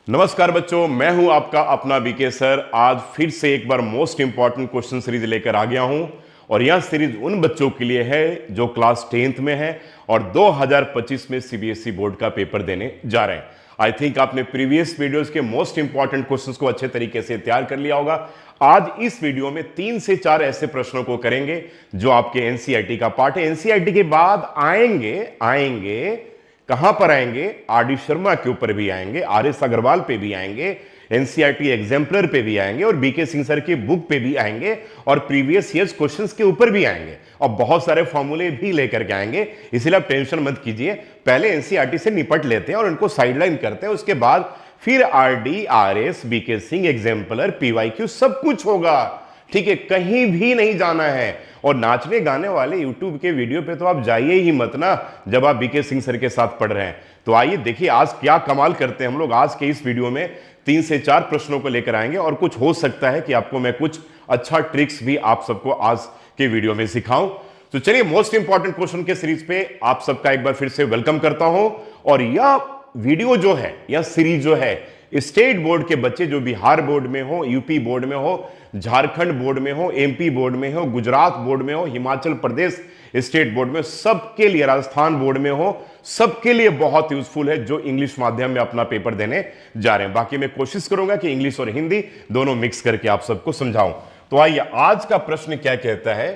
नमस्कार बच्चों, मैं हूं आपका अपना बीके सर। आज फिर से एक बार मोस्ट इंपॉर्टेंट क्वेश्चन सीरीज लेकर आ गया हूं और यह सीरीज उन बच्चों के लिए है जो क्लास 10th में है और 2025 में सीबीएसई बोर्ड का पेपर देने जा रहे हैं। आई थिंक आपने प्रीवियस वीडियोस के मोस्ट इंपॉर्टेंट क्वेश्चंस को अच्छे तरीके से तैयार कर लिया होगा। आज इस वीडियो में 3 से 4 ऐसे प्रश्नों को करेंगे जो आपके एनसीईआरटी का पार्ट है। एनसीईआरटी के बाद आएंगे कहां पर आएंगे? आर.डी. शर्मा के ऊपर भी आएंगे, आर.एस. अग्रवाल पे भी आएंगे, एनसीईआरटी एग्जाम्पलर पे भी आएंगे और बीके सिंह सर की बुक पे भी आएंगे और प्रीवियस ईयर्स क्वेश्चंस के ऊपर भी आएंगे और बहुत सारे फॉर्मूले भी लेकर के आएंगे। इसलिए आप टेंशन मत कीजिए, पहले एनसीईआरटी से निपट लेते हैं और उनको साइडलाइन करते हैं, उसके बाद फिर RD., RS., BK Singh exemplar, PYQ सब कुछ होगा। ठीक है, कहीं भी नहीं जाना है। और नाचने गाने वाले यूट्यूब के वीडियो पे तो आप जाइए ही मत ना, जब आप बीके सिंह सर के साथ पढ़ रहे हैं। तो आइए देखिए आज क्या कमाल करते हैं हम लोग। आज के इस वीडियो में 3 से 4 प्रश्नों को लेकर आएंगे और कुछ हो सकता है कि आपको मैं कुछ अच्छा ट्रिक्स भी आप सबको आज के वीडियो में सिखाऊं। तो चलिए मोस्ट इंपॉर्टेंट क्वेश्चन के सीरीज पे आप सबका एक बार फिर से वेलकम करता हूं। और यह वीडियो जो है, यह सीरीज जो है, स्टेट बोर्ड के बच्चे जो बिहार बोर्ड में हो, यूपी बोर्ड में हो, झारखंड बोर्ड में हो, एमपी बोर्ड में हो, गुजरात बोर्ड में हो, हिमाचल प्रदेश स्टेट बोर्ड में, सबके लिए, राजस्थान बोर्ड में हो, सबके लिए बहुत यूजफुल है जो इंग्लिश माध्यम में अपना पेपर देने जा रहे हैं। बाकी मैं कोशिश करूंगा कि इंग्लिश और हिंदी दोनों मिक्स करके आप सबको समझाऊं। तो आइए आज का प्रश्न क्या कहता है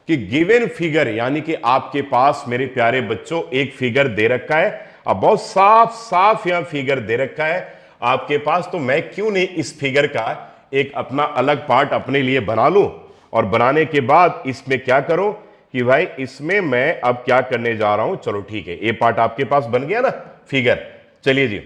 कि गिवन फिगर, यानी कि आपके पास मेरे प्यारे बच्चों एक फिगर दे रखा है। अब बहुत साफ साफ यह फिगर दे रखा है आपके पास, तो मैं क्यों नहीं इस फिगर का एक अपना अलग पार्ट अपने लिए बना लूं और बनाने के बाद इसमें क्या करो कि भाई इसमें मैं अब क्या करने जा रहा हूं। चलो ठीक है, ये पार्ट आपके पास बन गया ना फिगर। चलिए जी,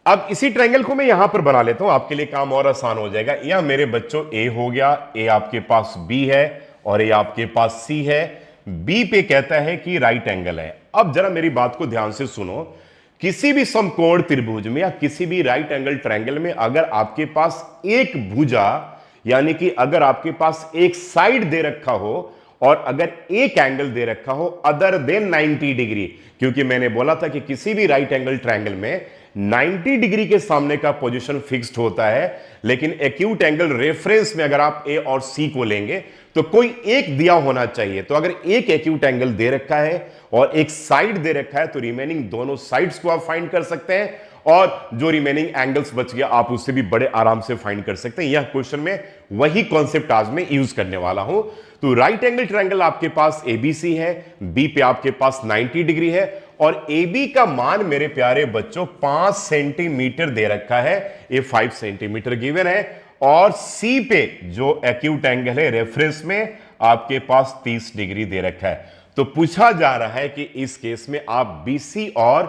अब इसी ट्रायंगल को मैं यहां पर बना लेता हूं, आपके लिए काम और आसान हो जाएगा। यह मेरे बच्चों ए हो गया, ए आपके पास बी है और ए आपके पास सी है। बी पे कहता है कि राइट एंगल है। अब जरा मेरी बात को ध्यान से सुनो, किसी भी समकोण त्रिभुज में या किसी भी राइट एंगल ट्रायंगल में अगर आपके पास एक भुजा, यानी कि अगर आपके पास एक साइड दे रखा हो और अगर एक एंगल दे रखा हो अदर देन 90 डिग्री, क्योंकि मैंने बोला था कि किसी भी राइट एंगल ट्रायंगल में 90 डिग्री के सामने का पोजीशन फिक्स्ड होता है, लेकिन एक्यूट एंगल रेफरेंस में अगर आप ए और सी को लेंगे तो कोई एक दिया होना चाहिए। तो अगर एक एक्यूट एंगल दे रखा है और एक साइड दे रखा है तो रिमेनिंग दोनों साइड्स को आप फाइंड कर सकते हैं और जो रिमेनिंग एंगल्स बच गया आप उससे भी बड़े आराम से फाइंड कर सकते हैं। यह क्वेश्चन में वही कॉन्सेप्ट आज मैं यूज करने वाला हूं। तो राइट एंगल ट्रायंगल आपके पास एबीसी है, बी पे आपके पास 90 डिग्री है और AB का मान मेरे प्यारे बच्चों 5 सेंटीमीटर दे रखा है, ये 5 सेंटीमीटर गिवन है। और C पे जो एक्यूट एंगल है रेफरेंस में आपके पास 30 डिग्री दे रखा है। तो पूछा जा रहा है कि इस केस में आप BC और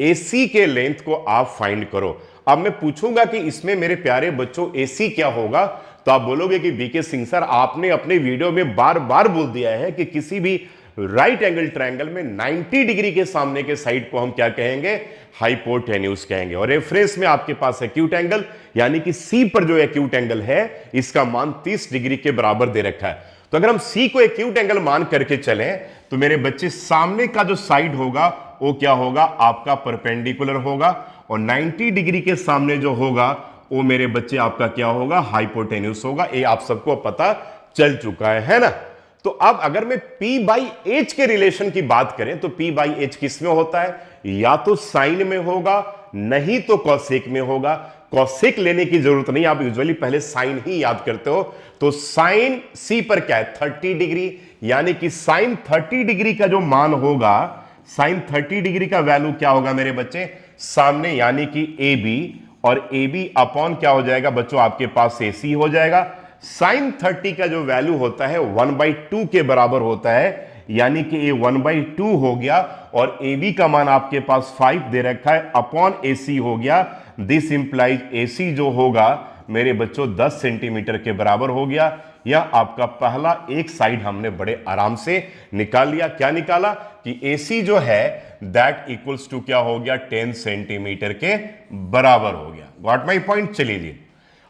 AC के लेंथ को आप फाइंड करो। अब मैं पूछूंगा कि इसमें मेरे प्यारे बच्चों AC क्या होगा, तो आप बोलोगे कि बीके सिंह सर आपने अपने वीडियो में बार बार बोल दिया है कि किसी भी राइट एंगल ट्रायंगल में 90 डिग्री के सामने के साइड को हम क्या कहेंगे? हाइपोटेन्यूज कहेंगे। और रेफरेंस में आपके पास एक्यूट एंगल, यानी कि सी पर जो एक्यूट एंगल है इसका मान 30 डिग्री के बराबर दे रखा है। तो अगर हम सी को एक्यूट एंगल मान करके चलें तो मेरे बच्चे सामने का जो साइड होगा वो क्या होगा? आपका परपेंडिकुलर होगा और 90 डिग्री के सामने जो होगा वो मेरे बच्चे आपका क्या होगा? हाइपोटेन्यूज होगा। ये आप सबको पता चल चुका है ना? तो अब अगर मैं P/H के रिलेशन की बात करें तो P/H किस में होता है? या तो साइन में होगा, नहीं तो कॉसेक में होगा। कॉसेक लेने की जरूरत नहीं, आप यूजुअली पहले साइन ही याद करते हो। तो साइन C पर क्या है? 30 डिग्री, यानी कि साइन 30 डिग्री का जो मान होगा, साइन 30 डिग्री का वैल्यू क्या होगा मेरे बच्चे? सामने यानी कि AB, और AB अपॉन क्या हो जाएगा बच्चों? आपके पास AC हो जाएगा। साइन 30 का जो वैल्यू होता है 1/2 के बराबर होता है, यानी कि ये 1/2 हो गया और AB का मान आपके पास 5 दे रखा है अपॉन AC हो गया। दिस इंप्लाइज AC जो होगा मेरे बच्चों 10 सेंटीमीटर के बराबर हो गया। यह आपका पहला एक साइड हमने बड़े आराम से निकाल लिया। क्या निकाला? कि AC जो है दैट इक्वल्स टू क्या हो गया? 10 सेंटीमीटर के बराबर हो गया। Got my point? चलिए जी,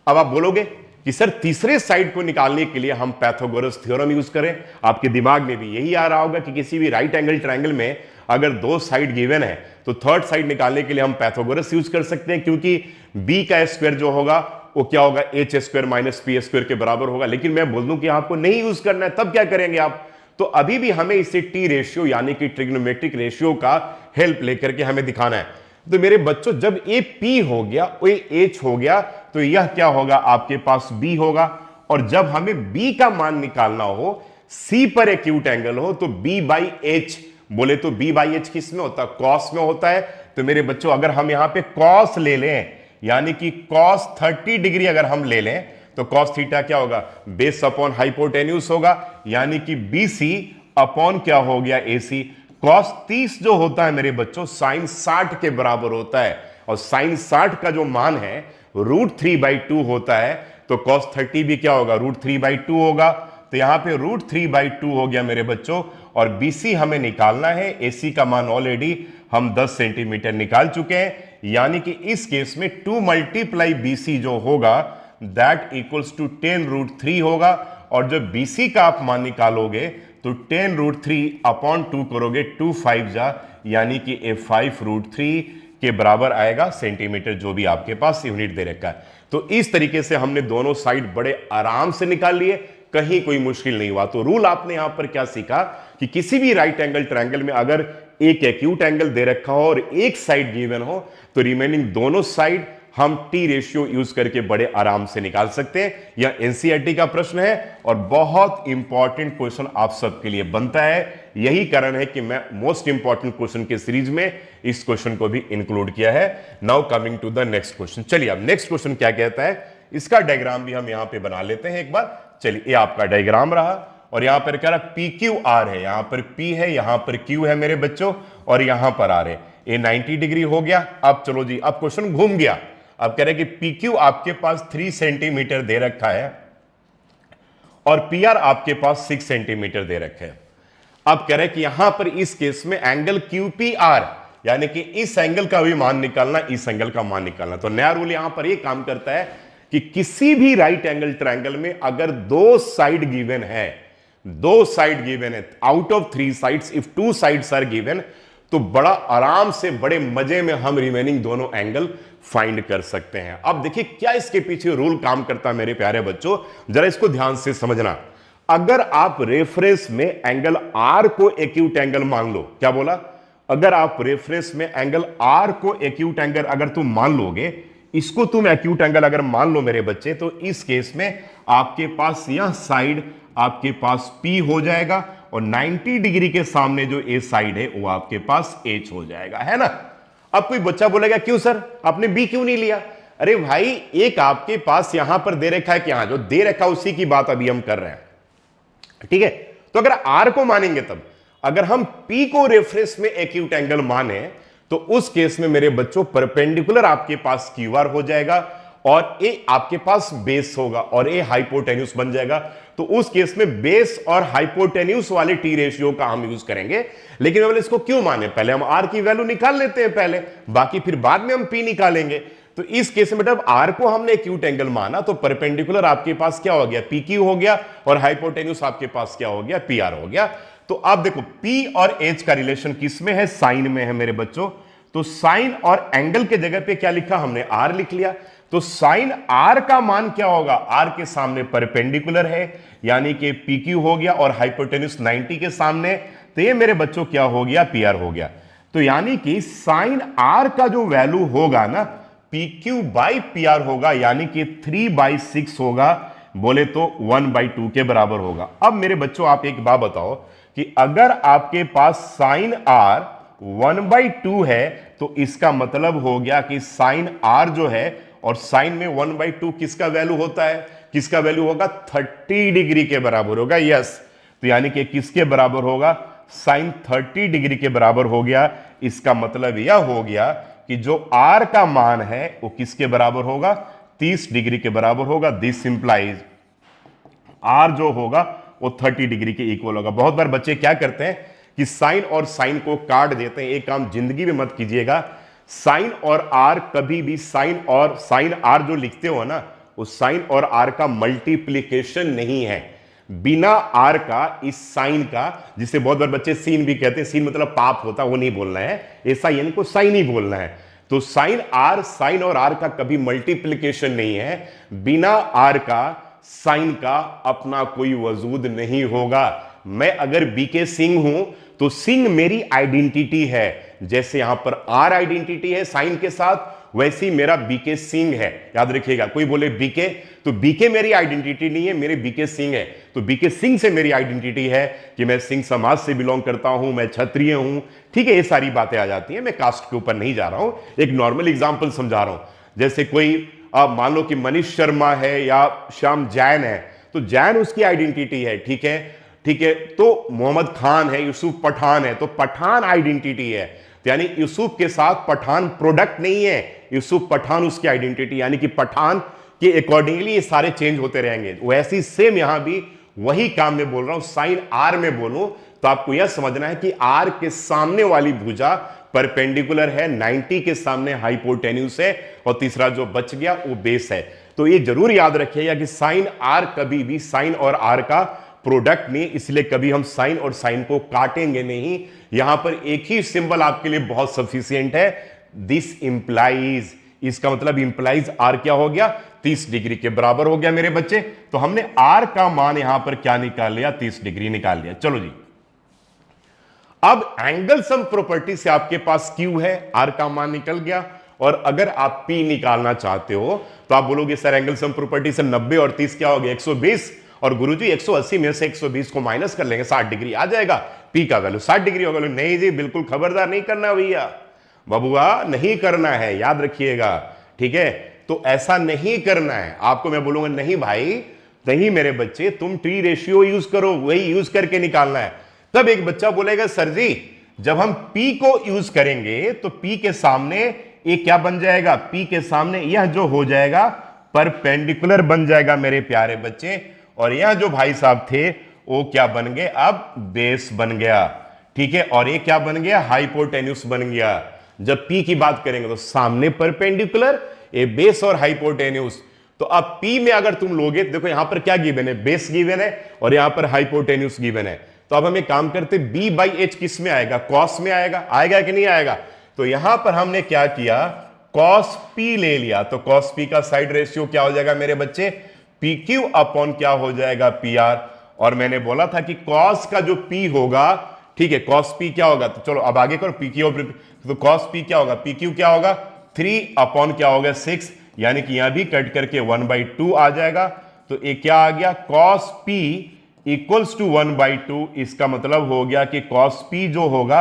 अब आप बोलोगे कि सर तीसरे साइड को निकालने के लिए हम पाइथागोरस थ्योरम यूज करें। आपके दिमाग में भी यही आ रहा होगा कि किसी भी राइट एंगल ट्रायंगल में अगर 2 साइड गिवन है तो थर्ड साइड निकालने के लिए हम पैथागोरस यूज कर सकते हैं, क्योंकि b का स्क्वायर जो होगा वो क्या होगा, H square minus P square के बराबर होगा। लेकिन मैं बोल दूं कि आपको नहीं यूज करना है, तब क्या करेंगे आप, तो अभी भी हमें इसे टी रेशियो यानी कि ट्रिग्नोमेट्रिक रेशियो का हेल्प लेकर के हमें दिखाना है। तो मेरे बच्चों जब ए पी हो गया, ए एच हो गया, तो यह क्या होगा, आपके पास बी होगा। और जब हमें बी का मान निकालना हो, सी पर एक्यूट एंगल हो, तो बी बाई एच, बोले तो बी बाई एच किस में होता है, कॉस में होता है। तो मेरे बच्चों अगर हम यहां पे कॉस ले लें, यानी कि कॉस 30 डिग्री अगर हम ले लें, तो कॉस थीटा क्या होगा, बेस अपॉन हाइपोटेन्यूज होगा, यानी कि BC अपॉन क्या हो गया, AC। कॉस 30 जो होता है मेरे बच्चों साइन 60 के बराबर होता है, और साइन 60 का जो मान है √3/2 होता है, तो कॉस 30 भी क्या होगा, √3/2 होगा। तो यहां पे √3/2 हो गया मेरे बच्चों, और BC हमें निकालना है, AC का मान ऑलरेडी हम 10 सेंटीमीटर निकाल चुके हैं, यानी कि इस केस में 2 × BC जो होगा दैट इक्वल्स टू 10√3 होगा। और जब BC का आप मान निकालोगे तो 10√3/2 करोगे, 2 5 जा, यानी कि 5√3 के बराबर आएगा सेंटीमीटर, जो भी आपके पास यूनिट दे रखा है। तो इस तरीके से हमने दोनों साइड बड़े आराम से निकाल लिए, कहीं कोई मुश्किल नहीं हुआ। तो रूल आपने यहां पर क्या सीखा कि किसी भी राइट एंगल ट्रायंगल में अगर एक एक्यूट एंगल दे रखा हो और एक साइड गिवन हो, तो रिमेनिंग दोनों साइड हम टी रेशियो यूज करके बड़े आराम से निकाल सकते हैं। यह एनसीईआरटी का प्रश्न है और बहुत इंपॉर्टेंट क्वेश्चन आप सबके लिए बनता है। यही कारण है कि मैं मोस्ट इंपॉर्टेंट क्वेश्चन के सीरीज में इस क्वेश्चन को भी इंक्लूड किया है। Now coming to the next question. चलिए अब नेक्स्ट क्वेश्चन क्या कहता है, इसका डायग्राम भी हम यहां पे बना लेते हैं एक बार। चलिए ये आपका डायग्राम रहा, और यहां पर कह रहा PQR है, यहां पर P है, यहां पर Q है मेरे बच्चों, और यहां पर R है। ये 90 डिग्री हो गया। अब चलो जी, अब क्वेश्चन घूम गया। अब कह रहे कि PQ आपके पास 3 सेंटीमीटर दे रखा है और PR आपके पास 6 सेंटीमीटर दे रखा है। अब कह रहे कि यहां पर इस केस में एंगल QPR, यानी कि इस एंगल का भी मान निकालना, इस एंगल का मान निकालना। तो नया रूल यहां पर यह काम करता है कि किसी भी राइट एंगल ट्रायंगल में अगर दो साइड गिवन है, दो साइड गिवन है, out of 3 sides if 2 sides are given, तो बड़ा आराम से बड़े मजे में हम रिमेनिंग दोनों एंगल फाइंड कर सकते हैं। अब देखिए क्या इसके पीछे रूल काम करता है मेरे प्यारे बच्चों, जरा इसको ध्यान से समझना। अगर आप रेफरेंस में एंगल R को एक्यूट एंगल मान लो, क्या बोला, अगर आप रेफरेंस में एंगल R को एक्यूट एंगल अगर तुम मान लोगे, इसको तुम एक्यूट एंगल अगर मान लो मेरे बच्चे, तो इस केस में आपके पास यह साइड आपके पास P हो जाएगा, और 90 डिग्री के सामने जो A साइड है वो आपके पास H हो जाएगा, है ना। अब कोई बच्चा बोलेगा क्यों सर आपने B क्यों नहीं लिया? अरे भाई एक आपके पास यहां पर दे रखा है कि हाँ जो दे रखा है उसी की बात अभी हम कर रहे हैं, ठीक है। तो अगर R को मानेंगे, तब अगर हम P को रेफरेंस में एक्यूट एंगल माने, तो उस केस में मेरे बच्चों परपेंडिकुलर आपके पास QR हो जाएगा, और A आपके पास बेस होगा, और A हाइपोटेन्यूस बन जाएगा। तो उस केस में बेस और हाइपोटेन्यूस वाले टी रेशियो का हम यूज करेंगे। लेकिन मैं इसको क्यों माने, पहले हम R की वैल्यू निकाल लेते हैं पहले, बाकी फिर बाद में हम P निकालेंगे। तो इस केस में मतलब R को हमने एक्यूट एंगल माना, तो परपेंडिकुलर आपके पास क्या हो गया, PQ हो गया, और हाइपोटेन्यूस आपके पास क्या हो गया, PR हो गया। तो आप देखो P और H का रिलेशन किस में है, साइन में है मेरे बच्चों। तो साइन और एंगल के जगह पे क्या लिखा हमने, R लिख लिया। तो साइन R का मान क्या होगा, R के सामने परपेंडिकुलर है, यानी कि PQ हो गया, और हाइपोटेन्यूस 90 के सामने, तो ये मेरे बच्चों क्या हो गया, PR हो गया। तो यानी कि साइन R का जो वैल्यू होगा ना, PQ/PR होगा, यानी कि 3/6 होगा, बोले तो 1/2 के बराबर होगा। अब मेरे बच्चों आप एक बात बताओ कि अगर आपके पास साइन R 1/2 है, तो इसका मतलब हो गया कि साइन R जो है, और साइन में 1/2 किसका वैल्यू होता है, किसका वैल्यू होगा, 30 डिग्री के बराबर होगा, यस। तो यानी कि किसके बराबर होगा, साइन 30 डिग्री के बराबर हो गया। इसका मतलब यह हो गया कि जो R का मान है वो किसके बराबर होगा, 30 डिग्री के बराबर होगा। दिस इंप्लाइज R जो होगा वो 30 डिग्री के इक्वल होगा। बहुत बार बच्चे क्या करते हैं कि साइन और साइन को काट देते हैं, एक काम जिंदगी में मत कीजिएगा। साइन और R कभी भी साइन और साइन R जो लिखते हो ना, वो साइन और R का मल्टीप्लीकेशन नहीं है। बिना आर का, इस साइन का, जिसे बहुत बार बच्चे सीन भी कहते हैं, सीन मतलब पाप होता, वो नहीं बोलना है, ऐसा यानी को साइन ही बोलना है। तो साइन और आर का कभी मल्टीप्लिकेशन नहीं है। बिना आर का साइन का अपना कोई वजूद नहीं होगा। मैं अगर बीके सिंह हूं तो सिंह मेरी आइडेंटिटी है, जैसे यहां पर आर आइडेंटिटी है साइन के साथ, वैसे ही मेरा बीके सिंह है। याद रखिएगा, कोई बोले बीके, तो बीके मेरी आइडेंटिटी नहीं है, मेरे बीके सिंह है। तो बीके सिंह से मेरी आइडेंटिटी है कि मैं सिंह समाज से बिलोंग करता हूं, मैं क्षत्रिय हूं। ठीक है, ये सारी बातें आ जाती हैं। मैं कास्ट के ऊपर नहीं जा रहा हूं, एक नॉर्मल एग्जांपल समझा रहा हूं। जैसे कोई मान लो कि मनीष शर्मा है या श्याम जैन है, तो जैन उसकी आइडेंटिटी है। ठीक है, ठीक है। तो मोहम्मद खान है, यूसुफ पठान है, तो पठान आइडेंटिटी है। तो यानी यूसुफ के साथ पठान प्रोडक्ट नहीं है, यूसुफ पठान उसकी आइडेंटिटी, यानी कि पठान के अकॉर्डिंगली ये सारे चेंज होते रहेंगे। वैसे ही सेम यहां भी वही काम मैं बोल रहा हूं। साइन आर में बोलूं तो आपको यह समझना है कि आर के सामने वाली भुजा परपेंडिकुलर है, 90 के सामने हाइपोटेन्यूस है, और तीसरा जो बच गया वो बेस है। तो ये जरूर याद रखिएगा कि साइन आर कभी भी साइन और आर का प्रोडक्ट नहीं, इसलिए कभी हम साइन और साइन को काटेंगे नहीं। यहां पर एक ही सिंबल आपके लिए बहुत सफिशिएंट है, दिस इंप्लाइज। इसका मतलब इंप्लाइज आर क्या हो गया, 30 डिग्री के बराबर हो गया मेरे बच्चे। तो हमने आर का मान यहां पर क्या निकाल लिया, 30 डिग्री निकाल लिया। चलो जी, अब एंगल सम प्रॉपर्टी से आपके पास क्यू है, आर का मान निकल गया। और अगर आप पी निकालना चाहते हो तो आप बोलोगे सर एंगल सम प्रॉपर्टी से 90 और 30 क्या हो गया, 120। और गुरुजी 180 में से 120 को माइनस कर लेंगे, 60 डिग्री आ जाएगा, पी का वैल्यू 60 डिग्री होगा। नहीं जी, बिल्कुल खबरदार, नहीं करना भैया, बबुआ नहीं करना है, याद रखिएगा। ठीक है, तो ऐसा नहीं करना है आपको। मैं बोलूंगा नहीं भाई, नहीं मेरे बच्चे, तुम टी रेशियो यूज करो, वही यूज करके निकालना है। तब एक बच्चा बोलेगा सर जी जब हम P को यूज करेंगे तो P के सामने ये क्या बन जाएगा, P के सामने यह जो हो जाएगा परपेंडिकुलर बन जाएगा मेरे प्यारे बच्चे। और यह जो भाई साहब थे वो क्या बन गए, अब बेस बन गया। ठीक है, और ये क्या बन गया, हाइपोटेन्यूस बन गया। जब P की बात करेंगे तो सामने परपेंडिकुलर, ये बेस और हाइपोटेन्यूस। तो अब P में अगर तुम लोगे, देखो यहां पर क्या गिवन है, बेस गिवन है और यहां पर हाइपोटेन्यूस गिवन है। तो अब हम एक काम करते, B बाई एच किस में आएगा, कॉस में आएगा, आएगा कि नहीं आएगा। तो यहां पर हमने क्या किया, कॉस P ले लिया। तो कॉस P का साइड रेशियो क्या हो जाएगा मेरे बच्चे, PQ अपॉन क्या हो जाएगा, PR। और मैंने बोला था कि कॉस का जो P होगा, ठीक है, कॉस P क्या होगा, तो चलो अब आगे करो, PQ। तो कॉस P क्या होगा, PQ क्या होगा, 3 अपॉन क्या होगा 6, यानी कि यहां भी कट करके 1/2 आ जाएगा। तो ये क्या आ गया, कॉस P इक्वल्स टू 1/2। इसका मतलब हो गया कि कॉस P जो होगा,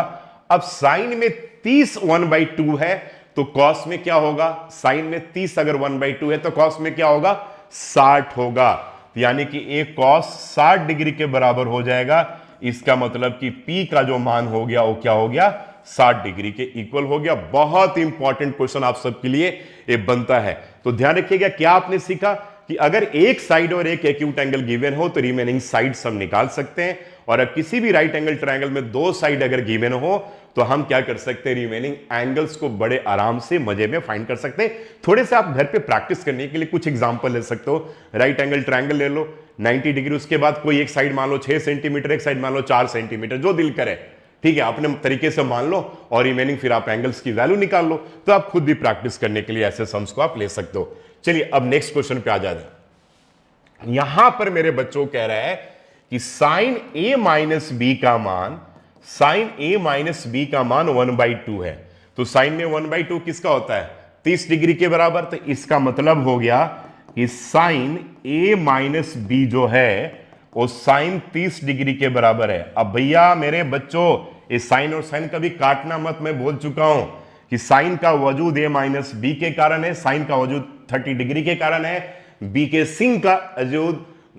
अब साइन में 30 1/2 है, तो कॉस में क्या होगा, साइन में 30 अगर 1/2 है तो कॉस में क्या होगा, 60 होगा। यानी कि एक कॉस 60 डिग्री के बराबर हो जाएगा। इसका मतलब कि P का जो मान हो गया वो क्या हो गया, 60 डिग्री के इक्वल हो गया। बहुत इंपॉर्टेंट क्वेश्चन आप सबके लिए ये बनता है। तो ध्यान रखिएगा, क्या आपने सीखा कि अगर एक साइड और एक एक्यूट एंगल गिवन हो तो रिमेनिंग साइड्स हम निकाल सकते हैं। और अब किसी भी राइट एंगल ट्रायंगल में 2 साइड अगर गिवन हो तो हम क्या कर सकते हैं, रिमेनिंग एंगल्स को बड़े आराम से मजे में फाइंड कर सकते हैं। थोड़े से आप घर पे प्रैक्टिस करने के लिए कुछ एग्जांपल ले सकते हो। राइट एंगल ट्रायंगल ले लो 90 डिग्री, उसके बाद कोई एक साइड मान लो 6 सेंटीमीटर, एक साइड मान लो 4 सेंटीमीटर, जो दिल करे, ठीक है, अपने तरीके से मान लो और रिमेनिंग फिर आप एंगल्स की वैल्यू निकाल लो। तो आप खुद भी प्रैक्टिस करने के लिए ऐसे सम्स को आप ले सकते हो। चलिए अब नेक्स्ट क्वेश्चन पे आ जाते हैं। यहां पर मेरे बच्चों कह रहा है कि साइन A माइनस बी का मान, साइन A माइनस बी का मान 1/2 है। तो साइन में 1/2 किसका होता है, 30 डिग्री के बराबर। तो इसका मतलब हो गया कि साइन A माइनस बी जो है वो साइन 30 डिग्री के बराबर है। अब भैया मेरे बच्चों, ये साइन और साइन कभी काटना मत, मैं बोल चुका हूं कि साइन का वजूद A माइनस बी के कारण है, साइन का वजूद 30 डिग्री के कारण है, बी के सिंह का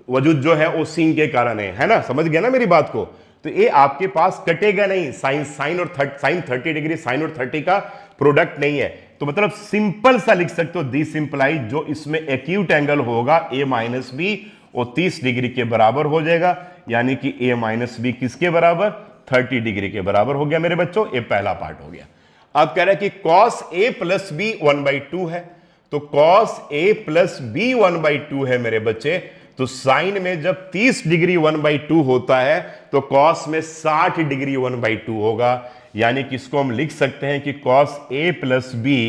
वजूद जो है वो सिंह के कारण है ना, समझ गया ना मेरी बात को। तो ये आपके पास कटेगा नहीं, साइन और साइन 30 डिग्री, साइन और 30 का प्रोडक्ट नहीं है। तो मतलब सिंपल सा लिख सकते हो, दिस इंप्लाइज जो इसमें एक्यूट एंगल होगा A माइनस बी वो 30 डिग्री के बराबर हो जाएगा। यानी कि A माइनस बी किसके बराबर, 30 डिग्री के बराबर हो गया मेरे बच्चों। ये पहला पार्ट हो गया। अब कह रहा है कि cos A प्लस बी 1/2 है। तो cos A प्लस बी 1/2 है मेरे बच्चे। तो साइन में जब 30 डिग्री 1/2 होता है तो कॉस में 60 डिग्री 1/2 होगा। यानी कि इसको हम लिख सकते हैं कि cos A plus B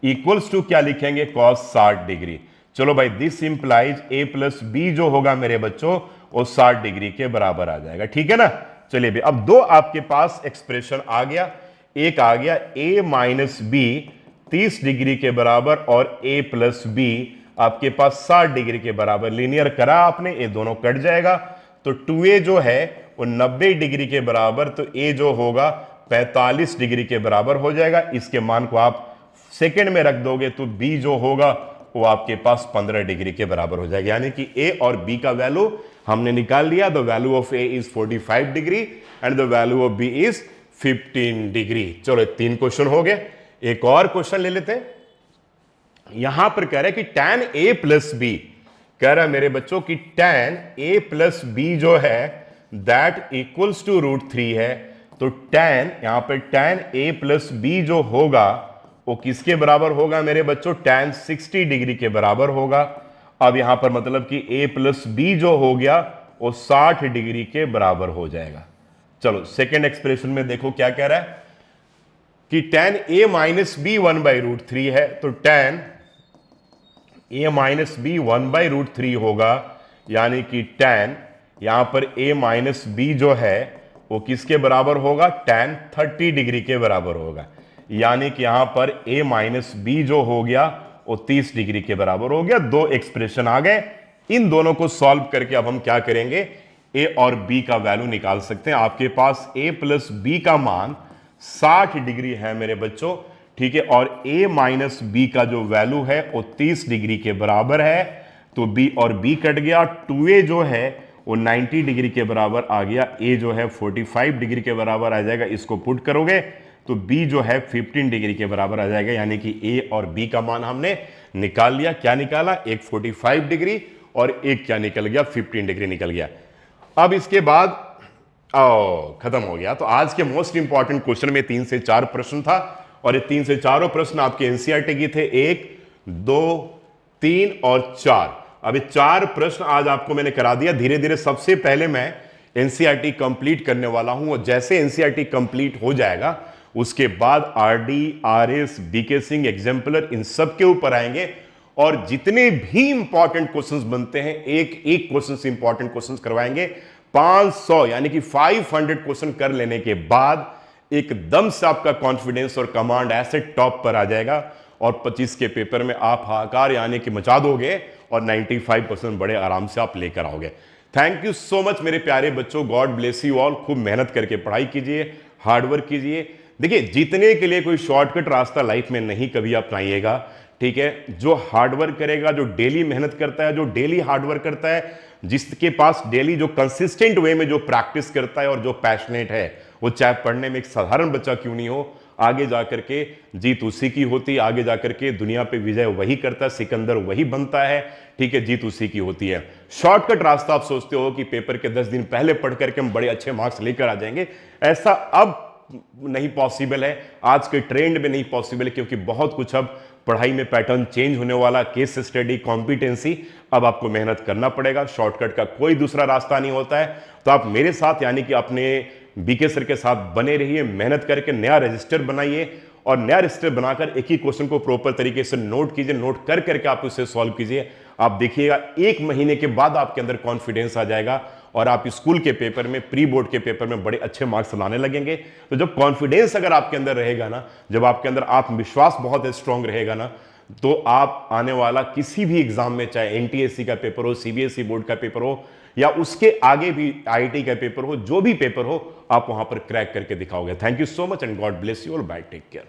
equals to क्या लिखेंगे, कॉस 60 डिग्री। चलो भाई, this implies A plus B जो होगा मेरे बच्चों वो 60 डिग्री के बराबर आ जाएगा। ठीक है ना। चलिए भाई, अब दो आपके पास एक्सप्रेशन आ गया। एक आ गया a माइनस बी 30 डिग्री के बराबर और a प्लस बी आपके पास 60 डिग्री के बराबर। लीनियर करा आपने, ये दोनों कट जाएगा तो 2a जो है वो 90 डिग्री के बराबर, तो a जो होगा 45 डिग्री के बराबर हो जाएगा। इसके मान को आप सेकंड में रख दोगे तो b जो होगा वो आपके पास 15 डिग्री के बराबर हो जाएगा। यानी कि a और b का वैल्यू हमने निकाल लिया। The value of a is 45 degree and the value of b is 15 degree. चलो 3 क्वेश्चन हो गए। एक और क्वेश्चन ले लेते हैं। यहां पर कह रहा है कि tan a प्लस बी, कह रहा है मेरे बच्चों की tan a प्लस बी जो है दैट इक्वल्स टू √3 है। तो tan, यहां पर tan a प्लस बी जो होगा वो किसके बराबर होगा मेरे बच्चों, tan 60 डिग्री के बराबर होगा। अब यहां पर मतलब कि a प्लस बी जो हो गया वो 60 डिग्री के बराबर हो जाएगा। चलो सेकेंड एक्सप्रेशन में देखो क्या कह रहा है कि tan a माइनस बी 1/√3 है। तो tan a माइनस बी 1/√3 होगा। यानी कि tan यहां पर a माइनस बी जो है वो किसके बराबर होगा, tan 30 डिग्री के बराबर होगा। यानी कि यहां पर a माइनस बी जो हो गया वो 30 डिग्री के बराबर हो गया। दो एक्सप्रेशन आ गए। इन दोनों को सॉल्व करके अब हम क्या करेंगे, a और b का वैल्यू निकाल सकते हैं। आपके पास a प्लस बी का मान 60 डिग्री है मेरे बच्चों। ठीक है, और a माइनस बी का जो वैल्यू है वो 30 डिग्री के बराबर है। तो b और b कट गया। 2a जो है वो 90 डिग्री के बराबर आ गया। a जो है 45 डिग्री के बराबर आ जाएगा। इसको पुट करोगे तो b जो है 15 डिग्री के बराबर आ जाएगा। यानी कि a और b का मान हमने निकाल लिया। क्या निकाला, एक 45 डिग्री और एक क्या निकल गया, 15 डिग्री निकल गया। अब इसके बाद खत्म हो गया। तो आज के मोस्ट इंपॉर्टेंट क्वेश्चन में 3 से 4 प्रश्न था और ये 3 से 4 प्रश्न आपके एनसीईआरटी की थे। 1, 2, 3 और 4। अब ये 4 प्रश्न आज आपको मैंने करा दिया। धीरे धीरे सबसे पहले मैं एनसीईआरटी कंप्लीट करने वाला हूं और जैसे एनसीईआरटी कंप्लीट हो जाएगा उसके बाद RD, RS, BK Singh, exemplar इन सब के ऊपर आएंगे और जितने भी इंपॉर्टेंट क्वेश्चंस बनते हैं एक एक क्वेश्चन इंपॉर्टेंट क्वेश्चंस करवाएंगे। 500 यानी कि 500 क्वेश्चन कर लेने के बाद एकदम से आपका कॉन्फिडेंस और कमांड ऐसे टॉप पर आ जाएगा और 25 के पेपर में आप हाहाकार यानी कि मचा दोगे और 95% बड़े आराम से आप लेकर आओगे। थैंक यू सो मच मेरे प्यारे बच्चों। God bless you all. खूब मेहनत करके पढ़ाई कीजिए, हार्डवर्क कीजिए। देखिए, जीतने के लिए कोई शॉर्टकट रास्ता लाइफ में नहीं कभी अपनाइएगा। ठीक है, जो हार्डवर्क करेगा, जो डेली मेहनत करता है, जो डेली हार्डवर्क करता है, जिसके पास डेली जो कंसिस्टेंट वे में जो प्रैक्टिस करता है और जो पैशनेट है, वो चाहे पढ़ने में एक साधारण बच्चा क्यों नहीं हो, आगे जाकर के जीत उसी की होती है। आगे जाकर के दुनिया पे विजय वही करता है, सिकंदर वही बनता है। ठीक है, जीत उसी की होती है। शॉर्टकट रास्ता आप सोचते हो कि पेपर के 10 दिन पहले पढ़ करके हम बड़े अच्छे मार्क्स लेकर आ जाएंगे, ऐसा अब नहीं पॉसिबल है। आज के ट्रेंड में नहीं पॉसिबल है क्योंकि बहुत कुछ अब पढ़ाई में पैटर्न चेंज होने वाला, केस स्टडी, कॉम्पिटेंसी, अब आपको मेहनत करना पड़ेगा। शॉर्टकट का कोई दूसरा रास्ता नहीं होता है। तो आप मेरे साथ यानी कि अपने बीके सर के साथ बने रहिए, मेहनत करके नया रजिस्टर बनाइए और नया रजिस्टर बनाकर एक ही क्वेश्चन को प्रॉपर तरीके से नोट कीजिए। नोट कर करके आप उसे सॉल्व कीजिए। आप देखिएगा 1 महीने के बाद आपके अंदर कॉन्फिडेंस आ जाएगा और आप स्कूल के पेपर में, प्री बोर्ड के पेपर में बड़े अच्छे मार्क्स लाने लगेंगे। तो जब कॉन्फिडेंस अगर आपके अंदर रहेगा ना, जब आपके अंदर आत्मविश्वास बहुत स्ट्रांग रहेगा ना, तो आप आने वाला किसी भी एग्जाम में, चाहे एनटीएससी का पेपर हो, सीबीएसई बोर्ड का पेपर हो या उसके आगे भी आईआईटी का पेपर हो, जो भी पेपर हो, आप वहां पर क्रैक करके दिखाओगे। Thank you so much and god bless you all. Bye, take care.